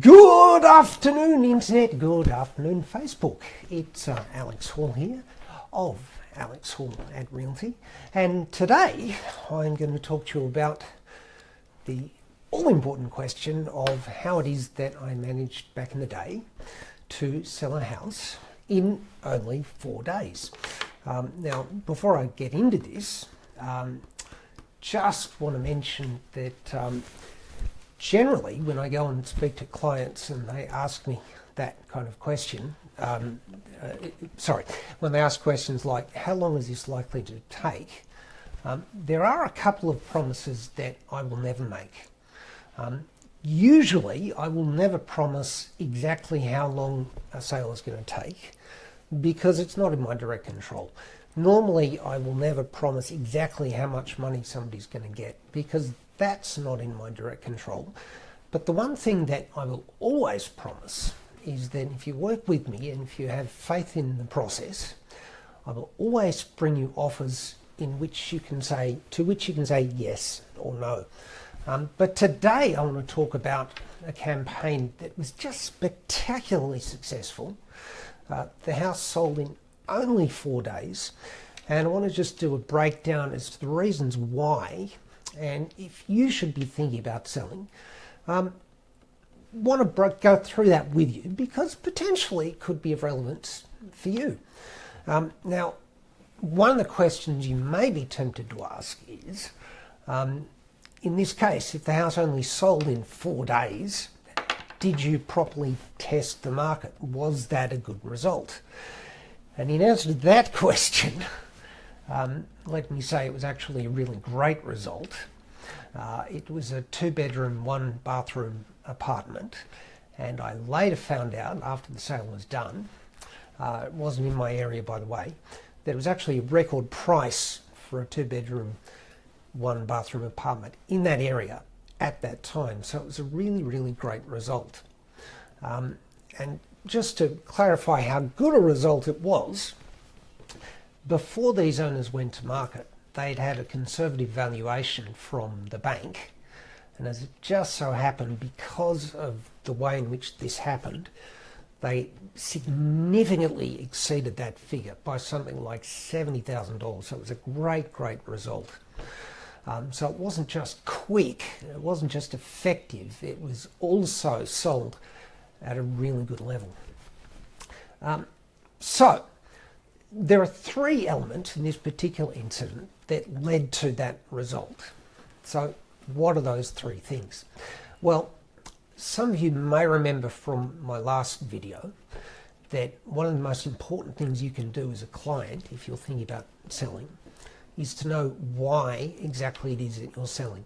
Good afternoon, Internet. Good afternoon, Facebook. It's Alex Hall here of Alex Hall at Realty. And today I'm going to talk to you about the all-important question of how it is that I managed back in the day to sell a house in only 4 days. Now, before I get into this, just want to mention that generally, when I go and speak to clients and they ask me that kind of question, when they ask questions like, how long is this likely to take? There are a couple of promises that I will never make. Usually, I will never promise exactly how long a sale is going to take because it's not in my direct control. Normally, I will never promise exactly how much money somebody's going to get because that's not in my direct control. But the one thing that I will always promise is that if you work with me and if you have faith in the process, I will always bring you offers to which you can say yes or no. But today I want to talk about a campaign that was just spectacularly successful. The house sold in only 4 days, and I want to just do a breakdown as to the reasons why, and if you should be thinking about selling. Want to go through that with you because potentially it could be of relevance for you. Now, one of the questions you may be tempted to ask is, in this case, if the house only sold in 4 days, did you properly test the market? Was that a good result? And in answer to that question, let me say it was actually a really great result. It was a 2-bedroom, 1-bathroom apartment, and I later found out after the sale was done, it wasn't in my area by the way, that it was actually a record price for a 2-bedroom, 1-bathroom apartment in that area at that time. So it was a really, really great result. And just to clarify how good a result it was, before these owners went to market, they'd had a conservative valuation from the bank. And as it just so happened, because of the way in which this happened, they significantly exceeded that figure by something like $70,000. So it was a great, great result. So it wasn't just quick, it wasn't just effective, it was also sold at a really good level. So there are 3 elements in this particular incident that led to that result. So what are those 3 things? Well, some of you may remember from my last video that one of the most important things you can do as a client, if you're thinking about selling, is to know why exactly it is that you're selling.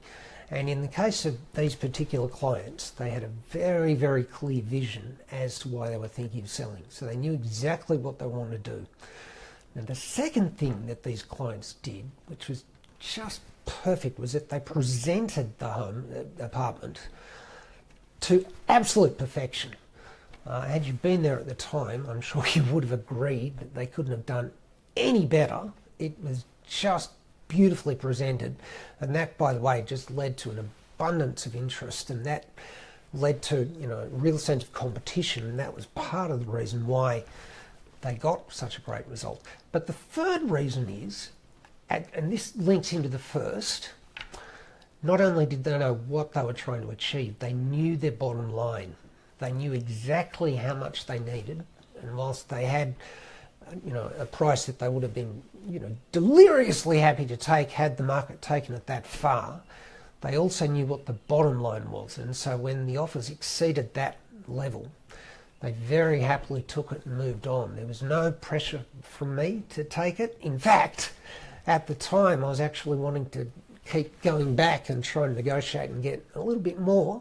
And in the case of these particular clients, they had a very, very clear vision as to why they were thinking of selling. So they knew exactly what they wanted to do. And the second thing that these clients did, which was just perfect, was that they presented the apartment to absolute perfection. Had you been there at the time, I'm sure you would have agreed that they couldn't have done any better. It was just beautifully presented, and that, by the way, just led to an abundance of interest, and that led to a real sense of competition, and that was part of the reason why they got such a great result. But the third reason is, and this links into the first, not only did they know what they were trying to achieve, they knew their bottom line. They knew exactly how much they needed, and whilst they had a price that they would have been deliriously happy to take had the market taken it that far, they also knew what the bottom line was. And so when the offers exceeded that level, they very happily took it and moved on. There was no pressure from me to take it. In fact, at the time, I was actually wanting to keep going back and trying to negotiate and get a little bit more.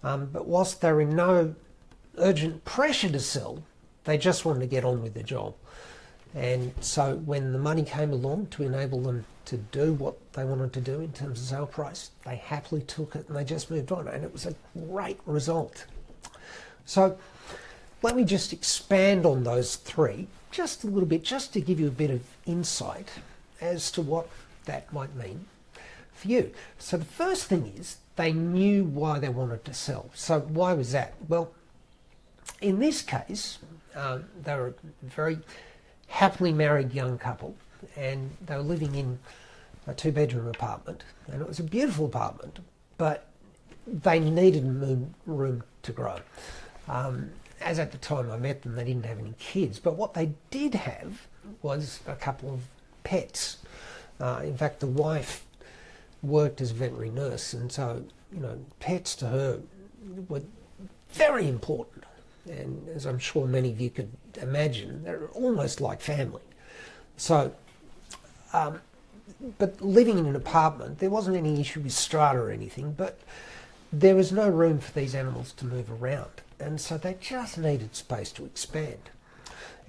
But whilst they were in no urgent pressure to sell, they just wanted to get on with the job. And so when the money came along to enable them to do what they wanted to do in terms of sale price, they happily took it and they just moved on. And it was a great result. So let me just expand on those 3 just a little bit, just to give you a bit of insight as to what that might mean for you. So the first thing is they knew why they wanted to sell. So why was that? Well, in this case, they were a very happily married young couple, and they were living in a two-bedroom apartment, and it was a beautiful apartment, but they needed room to grow. As at the time I met them, they didn't have any kids, but what they did have was a couple of pets. In fact, the wife worked as a veterinary nurse, and so, pets to her were very important. And as I'm sure many of you could imagine, they're almost like family. So, but living in an apartment, there wasn't any issue with strata or anything, but there was no room for these animals to move around. And so they just needed space to expand.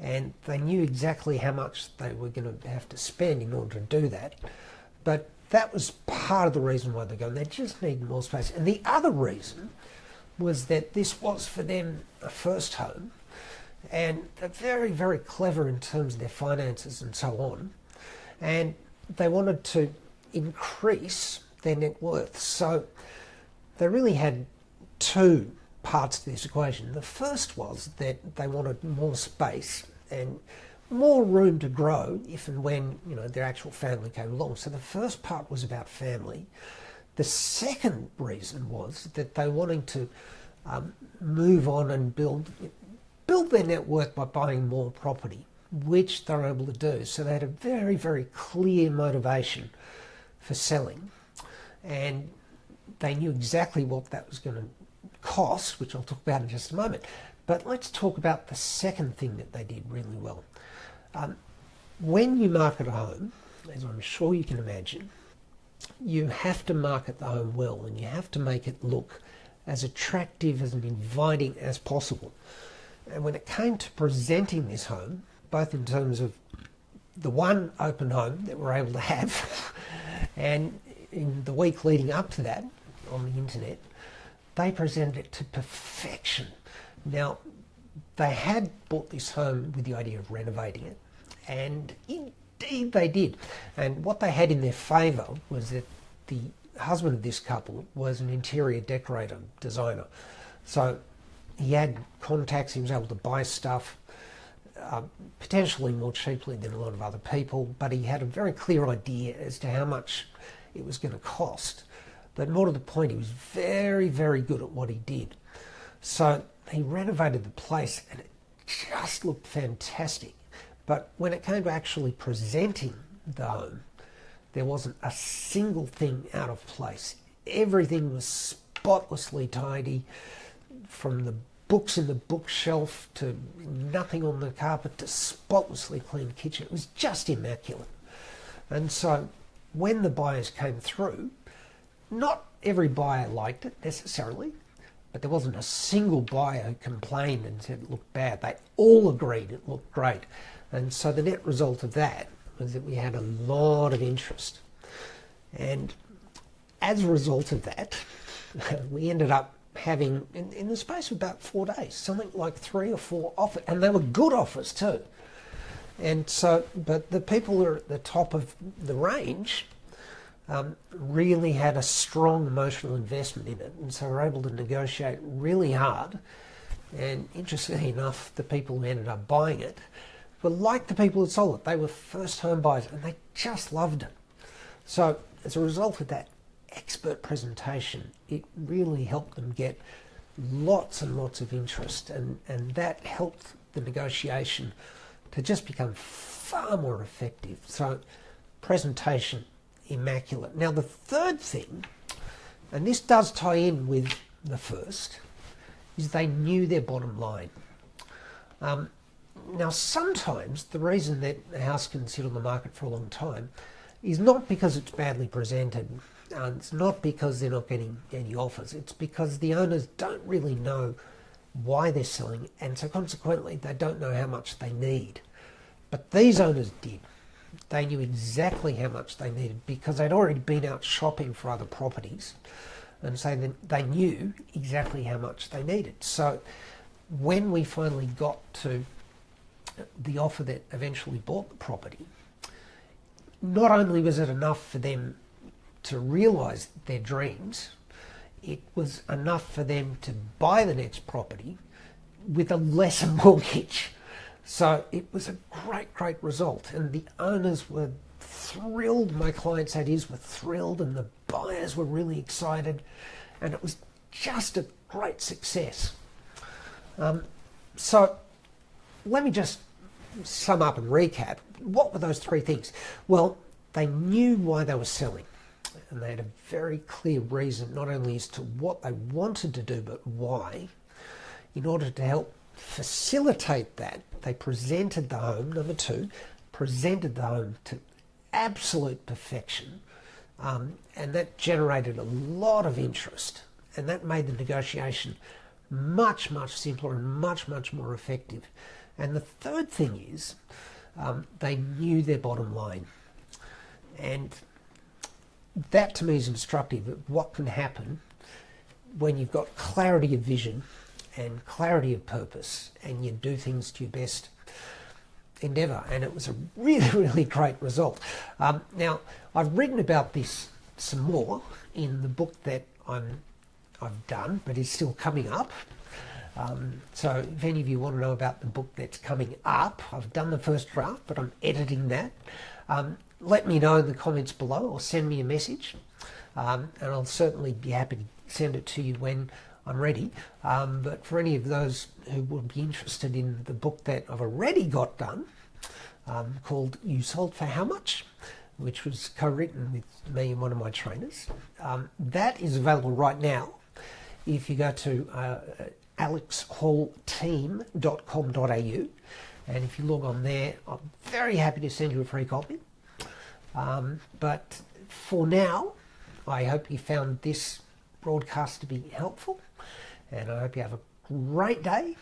And they knew exactly how much they were going to have to spend in order to do that. But that was part of the reason why they're going. They just needed more space. And the other reason was that this was for them a first home, and they're very, very clever in terms of their finances and so on, and they wanted to increase their net worth. So they really had two parts to this equation. The first was that they wanted more space and more room to grow if and when their actual family came along. So the first part was about family. The second reason was that they wanted to move on and build their net worth by buying more property, which they're able to do. So they had a very, very clear motivation for selling, and they knew exactly what that was going to cost, which I'll talk about in just a moment. But let's talk about the second thing that they did really well. When you market a home, as I'm sure you can imagine, you have to market the home well, and you have to make it look as attractive, as inviting as possible. And when it came to presenting this home, both in terms of the one open home that we're able to have, and in the week leading up to that on the internet, they presented it to perfection. Now, they had bought this home with the idea of renovating it, and indeed they did. And what they had in their favour was that the husband of this couple was an interior decorator, designer. So he had contacts, he was able to buy stuff, potentially more cheaply than a lot of other people, but he had a very clear idea as to how much it was going to cost. But more to the point, he was very, very good at what he did. So he renovated the place and it just looked fantastic. But when it came to actually presenting the home, there wasn't a single thing out of place. Everything was spotlessly tidy, from the books in the bookshelf to nothing on the carpet to spotlessly clean kitchen. It was just immaculate. And so when the buyers came through, not every buyer liked it necessarily, but there wasn't a single buyer who complained and said it looked bad. They all agreed it looked great. And so the net result of that was that we had a lot of interest. And as a result of that, we ended up having, in the space of about 4 days, something like 3 or 4 offers, and they were good offers too. And so, but the people who are at the top of the range really had a strong emotional investment in it, and so were able to negotiate really hard. And interestingly enough, the people who ended up buying it were like the people who sold it. They were first home buyers and they just loved it. So as a result of that expert presentation, it really helped them get lots and lots of interest, and that helped the negotiation to just become far more effective. So presentation, immaculate. Now the third thing, and this does tie in with the first, is they knew their bottom line. Now sometimes the reason that a house can sit on the market for a long time is not because it's badly presented, it's not because they're not getting any offers, it's because the owners don't really know why they're selling, and so consequently they don't know how much they need. But these owners did. They knew exactly how much they needed because they'd already been out shopping for other properties, and so they knew exactly how much they needed. So when we finally got to the offer that eventually bought the property, not only was it enough for them to realise their dreams, it was enough for them to buy the next property with a lesser mortgage. So it was a great, great result. And the owners were thrilled. My clients, that is, were thrilled, and the buyers were really excited. And it was just a great success. So let me just sum up and recap. What were those three things? Well, they knew why they were selling. And they had a very clear reason, not only as to what they wanted to do, but why. In order to help facilitate that, they presented the home, number two, presented the home to absolute perfection. And that generated a lot of interest. And that made the negotiation much, much simpler and much, much more effective. And the third thing is, they knew their bottom line. And that to me is instructive of what can happen when you've got clarity of vision and clarity of purpose and you do things to your best endeavour. And it was a really, really great result. Now, I've written about this some more in the book that I've done, but is still coming up. So if any of you want to know about the book that's coming up, I've done the first draft, but I'm editing that. Let me know in the comments below or send me a message, and I'll certainly be happy to send it to you when I'm ready. But for any of those who would be interested in the book that I've already got done, called You Sold for How Much?, which was co-written with me and one of my trainers, that is available right now. If you go to alexhallteam.com.au, and if you log on there, I'm very happy to send you a free copy. But for now, I hope you found this broadcast to be helpful, and I hope you have a great day,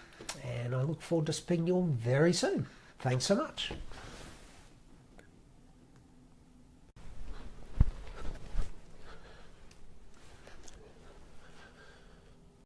and I look forward to speaking to you all very soon. Thanks so much.